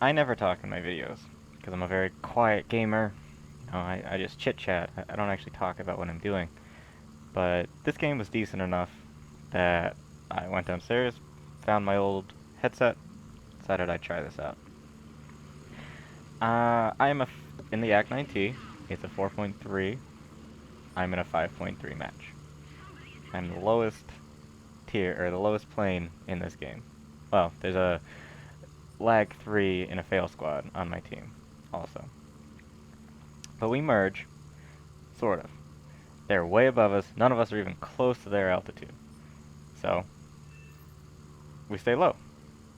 I never talk in my videos because I'm a very quiet gamer. I just chit chat. I don't actually talk about what I'm doing. But this game was decent enough that I went downstairs, found my old headset, decided I'd try this out. In the Act 9T. It's a 4.3. I'm in a 5.3 match. I'm the lowest tier, or the lowest plane in this game. Well, there's a lag 3 in a fail squad on my team, also. But we merge, sort of. They're way above us, none of us are even close to their altitude. So, we stay low.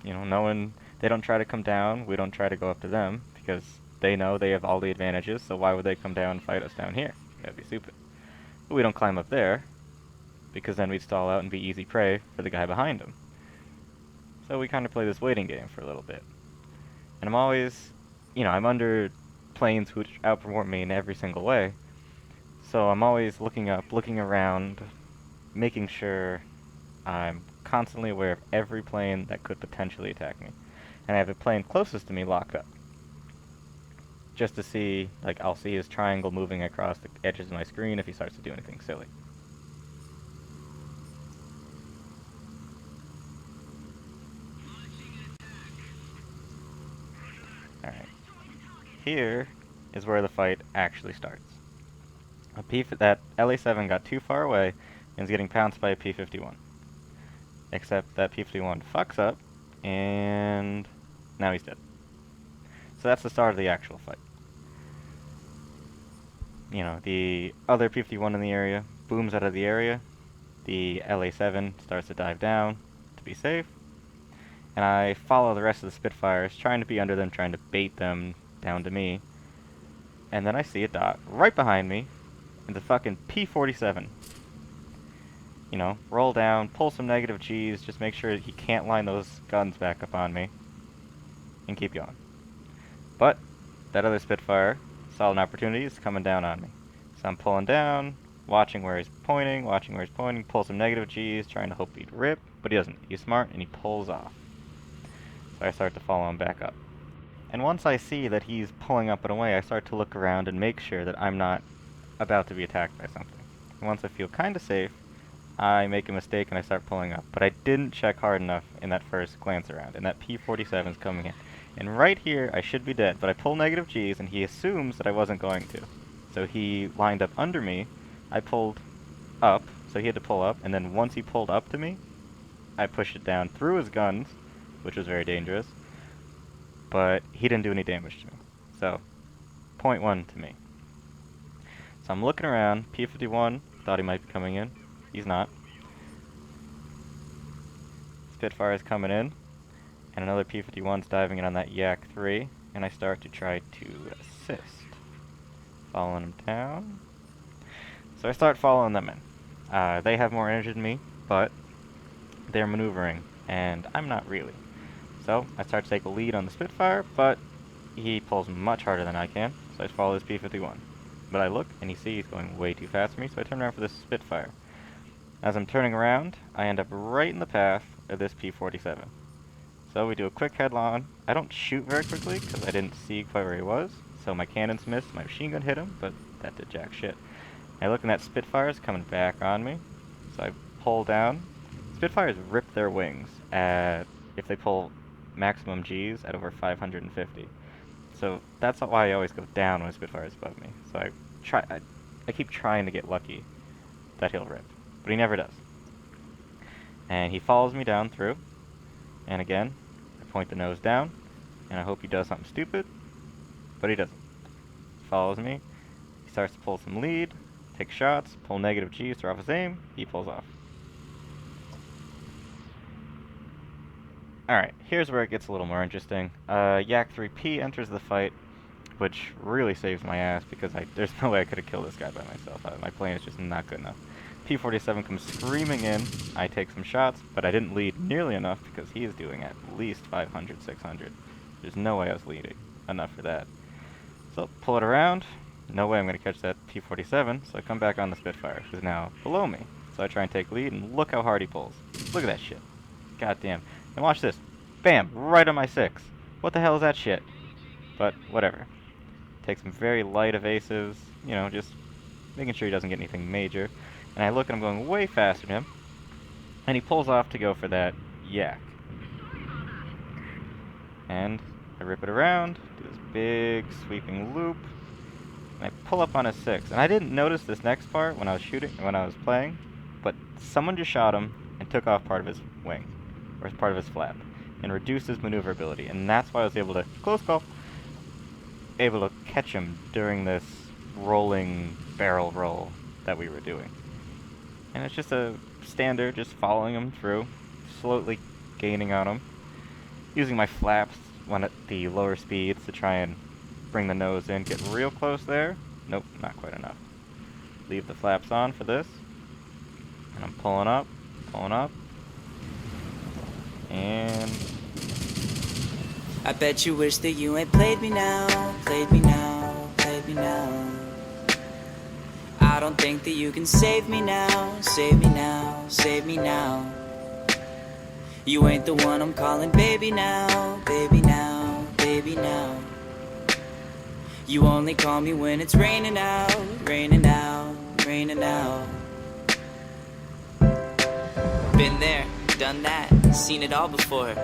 No one, they don't try to come down, we don't try to go up to them, because they know they have all the advantages, so why would they come down and fight us down here? That'd be stupid. But we don't climb up there, because then we'd stall out and be easy prey for the guy behind them. So we kind of play this waiting game for a little bit. And I'm always, I'm under planes which outperform me in every single way, so I'm always looking up, looking around, making sure I'm constantly aware of every plane that could potentially attack me. And I have the plane closest to me locked up. Just to see, I'll see his triangle moving across the edges of my screen if he starts to do anything silly. Alright. Here is where the fight actually starts. That LA-7 got too far away and is getting pounced by a P-51. Except that P-51 fucks up, and now he's dead. So that's the start of the actual fight. The other P-51 in the area booms out of the area, the LA-7 starts to dive down to be safe, and I follow the rest of the Spitfires, trying to be under them, trying to bait them down to me, and then I see a dot right behind me, and the fucking P-47. Roll down, pull some negative Gs, just make sure he can't line those guns back up on me, and keep going. But that other Spitfire saw an opportunity, it's coming down on me. So I'm pulling down, watching where he's pointing, pull some negative Gs, trying to hope he'd rip, but he doesn't. He's smart, and he pulls off. So I start to follow him back up. And once I see that he's pulling up and away, I start to look around and make sure that I'm not about to be attacked by something. And once I feel kinda safe, I make a mistake and I start pulling up. But I didn't check hard enough in that first glance around, and that P-47's coming in. And right here, I should be dead, but I pull negative Gs, and he assumes that I wasn't going to. So he lined up under me, I pulled up, so he had to pull up, and then once he pulled up to me, I pushed it down through his guns, which was very dangerous, but he didn't do any damage to me. So, 0.1 to me. So I'm looking around, P-51, thought he might be coming in. He's not. Spitfire is coming in, and another P-51's diving in on that Yak 3, and I start to try to assist. Following him down. So I start following them in. They have more energy than me, but they're maneuvering, and I'm not really. So I start to take a lead on the Spitfire, but he pulls much harder than I can, so I follow this P-51. But I look, and he's going way too fast for me, so I turn around for this Spitfire. As I'm turning around, I end up right in the path of this P-47. So we do a quick headlong. I don't shoot very quickly, because I didn't see quite where he was, so my cannons missed, my machine gun hit him, but that did jack shit. I look, and that Spitfire's coming back on me, so I pull down. Spitfires rip their wings if they pull maximum Gs at over 550. So that's why I always go down when a Spitfire is above me. So I keep trying to get lucky that he'll rip, but he never does. And he follows me down through, and again, I point the nose down, and I hope he does something stupid, but he doesn't. He follows me, he starts to pull some lead, take shots, pull negative Gs to off his aim, he pulls off. Alright, here's where it gets a little more interesting. Yak 3P enters the fight, which really saves my ass because there's no way I could have killed this guy by myself. My plane is just not good enough. P-47 comes screaming in, I take some shots, but I didn't lead nearly enough because he is doing at least 500, 600. There's no way I was leading enough for that. So, pull it around, no way I'm going to catch that P-47, so I come back on the Spitfire, who's now below me. So I try and take lead, and look how hard he pulls. Look at that shit. God damn. And watch this. Bam! Right on my 6. what the hell is that shit? But whatever. Takes some very light evasives, you know, just making sure he doesn't get anything major. And I look and I'm going way faster than him. And he pulls off to go for that yak. And I rip it around, do this big sweeping loop, and I pull up on a 6. And I didn't notice this next part when I was playing, but someone just shot him and took off part of his wing, or part of his flap, and reduced his maneuverability. And that's why I was able to, close call, able to catch him during this rolling barrel roll that we were doing. And it's just a standard, just following him through, slowly gaining on him, using my flaps when at the lower speeds to try and bring the nose in, get real close there. Nope, not quite enough. Leave the flaps on for this. And I'm pulling up, and I bet you wish that you ain't played me now, played me now, played me now. I don't think that you can save me now, save me now, save me now. You ain't the one I'm calling baby now, baby now, baby now. You only call me when it's raining out, raining out, raining out. Been there, done that, seen it all before.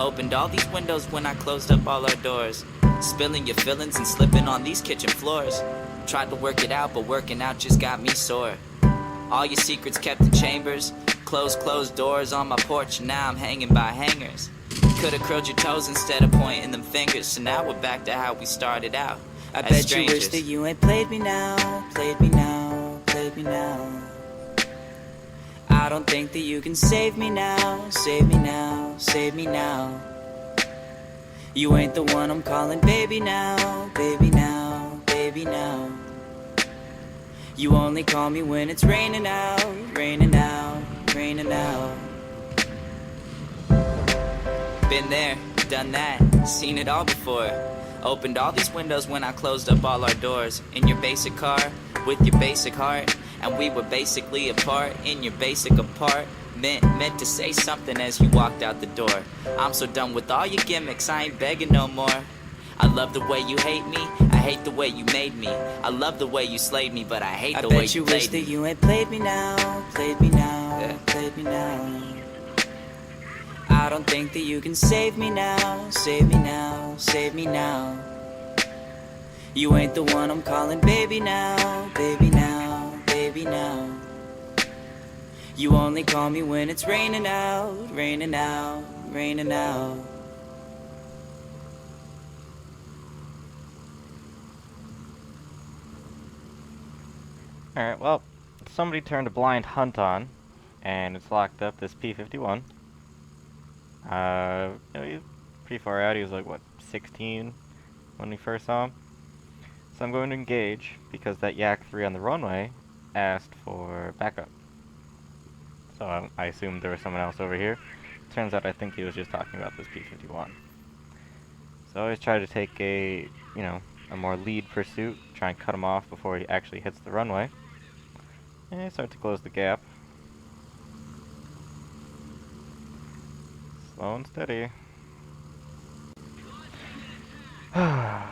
Opened all these windows when I closed up all our doors. Spilling your feelings and slipping on these kitchen floors. Tried to work it out, but working out just got me sore. All your secrets kept in chambers. Closed doors on my porch, and now I'm hanging by hangers. Could've curled your toes instead of pointing them fingers. So now we're back to how we started out. I bet strangers. You wish that you ain't played me now, played me now, played me now. I don't think that you can save me now, save me now, save me now. You ain't the one I'm calling baby now, baby now, baby now. You only call me when it's raining out, raining out, raining out. Been there, done that, seen it all before. Opened all these windows when I closed up all our doors. In your basic car, with your basic heart. And we were basically apart, in your basic apartment. Meant to say something as you walked out the door. I'm so done with all your gimmicks, I ain't begging no more. I love the way you hate me, I hate the way you made me. I love the way you slayed me, but I hate the way you played me. I bet you wish that you ain't played me now, played me now, yeah. Played me now. I don't think that you can save me now, save me now, save me now. You ain't the one I'm calling baby now, baby now, baby now. You only call me when it's raining out, raining out, raining out. Alright, well, somebody turned a blind hunt on, and it's locked up this P-51. You know, he's pretty far out. He was like, what, 16 when we first saw him? So I'm going to engage, because that Yak 3 on the runway asked for backup. So I assumed there was someone else over here. Turns out I think he was just talking about this P-51. So I always try to take a, you know, a more lead pursuit, try and cut him off before he actually hits the runway. And I start to close the gap. Slow and steady. Alright.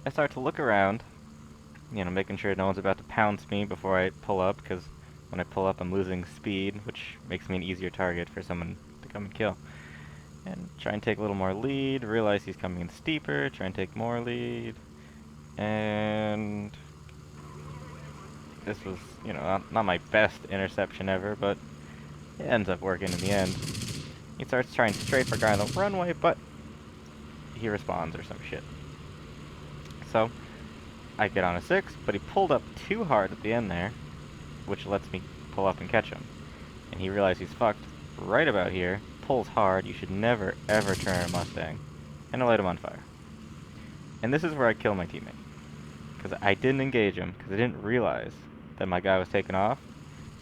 I start to look around, you know, making sure no one's about to pounce me before I pull up, because when I pull up I'm losing speed, which makes me an easier target for someone to come and kill. And try and take a little more lead, realize he's coming in steeper, try and take more lead, and this was, you know, not my best interception ever, but it ends up working in the end. He starts trying to strafe our guy on the runway, but he responds or some shit. So I get on a 6, but he pulled up too hard at the end there, which lets me pull up and catch him. And he realized he's fucked right about here, pulls hard. You should never ever turn a Mustang, and I light him on fire. And this is where I kill my teammate, because I didn't engage him, because I didn't realize that my guy was taking off.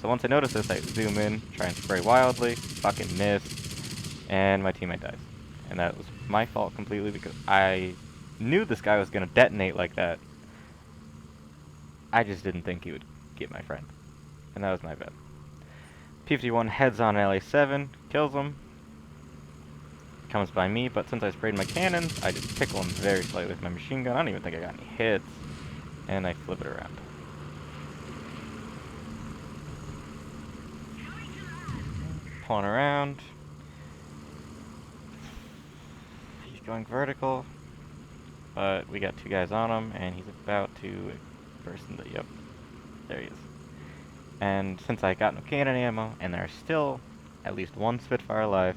So once I notice this, I zoom in, try and spray wildly, fucking miss, and my teammate dies. And that was my fault completely, because I knew this guy was going to detonate like that. I just didn't think he would get my friend. And that was my bad. P-51 heads on LA7, kills him. comes by me, but since I sprayed my cannons, I just tickle him very slightly with my machine gun. I don't even think I got any hits. And I flip it around. Pulling around. He's going vertical. But we got 2 guys on him, and he's about to burst into... Yep. There he is. And since I got no cannon ammo, and there's still at least 1 Spitfire alive,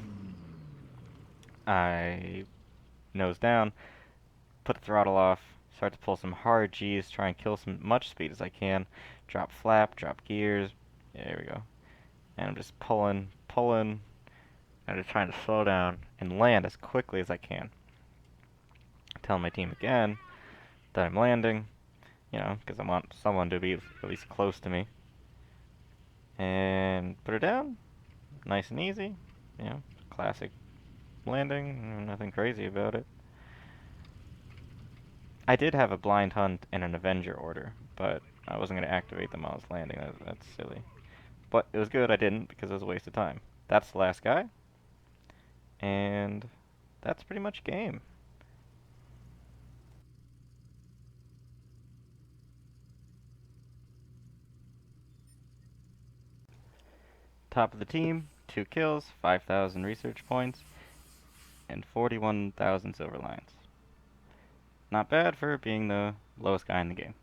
I nose down, put the throttle off, start to pull some hard G's, try and kill as much speed as I can, drop flap, drop gears, there we go. And I'm just pulling, and just trying to slow down and land as quickly as I can. Tell my team again that I'm landing, you know, because I want someone to be at least close to me. And put her down, nice and easy, you know, classic landing, nothing crazy about it. I did have a blind hunt and an Avenger order, but I wasn't going to activate them while I was landing. That's silly. But it was good I didn't, because it was a waste of time. That's the last guy. And that's pretty much game. Top of the team, 2 kills, 5,000 research points, and 41,000 silver lions. Not bad for being the lowest guy in the game.